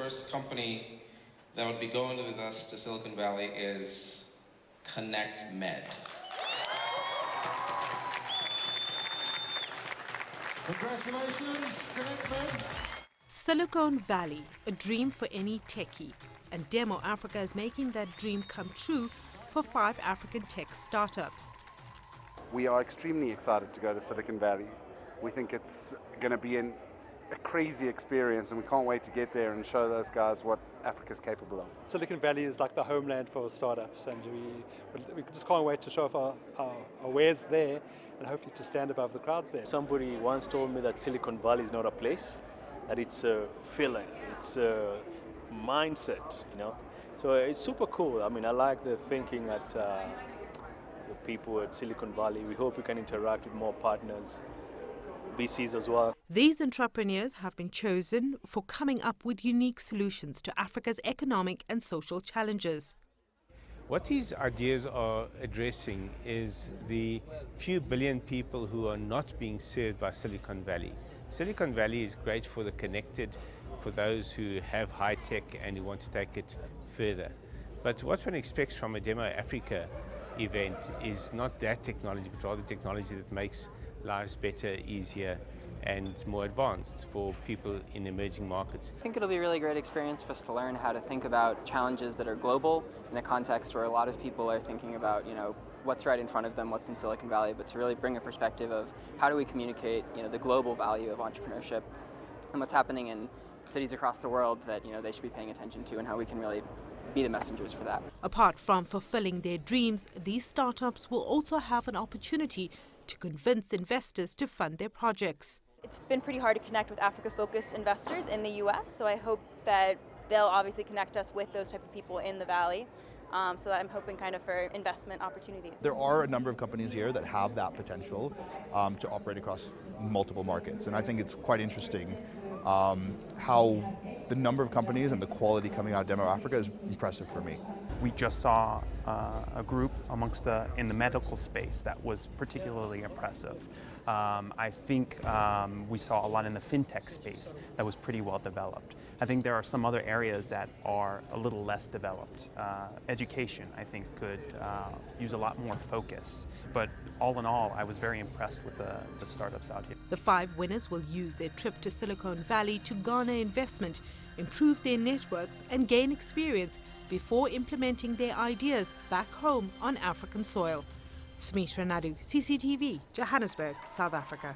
first company that would be going with us to Silicon Valley is Connect Med. Congratulations, Connect Med. Silicon Valley, a dream for any techie. And Demo Africa is making that dream come true for 5 African tech startups. We are extremely excited to go to Silicon Valley. We think it's going to be a crazy experience, and we can't wait to get there and show those guys what Africa's capable of. Silicon Valley is like the homeland for startups, and we just can't wait to show off our wares there and hopefully to stand above the crowds there. Somebody once told me that Silicon Valley is not a place, that it's a feeling, it's a mindset, you know. So it's super cool. I mean, I like the thinking that the people at Silicon Valley, we hope we can interact with more partners, VCs as well. These entrepreneurs have been chosen for coming up with unique solutions to Africa's economic and social challenges. What these ideas are addressing is the few billion people who are not being served by Silicon Valley. Silicon Valley is great for the connected, for those who have high tech and who want to take it further. But what one expects from a Demo Africa event is not that technology, but rather technology that makes lives better, easier, and more advanced for people in emerging markets. I think it'll be a really great experience for us to learn how to think about challenges that are global in a context where a lot of people are thinking about, what's right in front of them, what's in Silicon Valley, but to really bring a perspective of how do we communicate, the global value of entrepreneurship and what's happening in cities across the world that, they should be paying attention to, and how we can really be the messengers for that. Apart from fulfilling their dreams, these startups will also have an opportunity to convince investors to fund their projects. It's been pretty hard to connect with Africa-focused investors in the US, so I hope that they'll obviously connect us with those type of people in the Valley. So I'm hoping kind of for investment opportunities. There are a number of companies here that have that potential to operate across multiple markets, and I think it's quite interesting how the number of companies and the quality coming out of Demo Africa is impressive for me. We just saw a group in the medical space that was particularly impressive. I think we saw a lot in the fintech space that was pretty well developed. I think there are some other areas that are a little less developed. Education, I think, could use a lot more focus. But all in all, I was very impressed with the startups out here. The 5 winners will use their trip to Silicon Valley to garner investment, improve their networks, and gain experience before implementing their ideas back home on African soil. Smita Nadu, CCTV, Johannesburg, South Africa.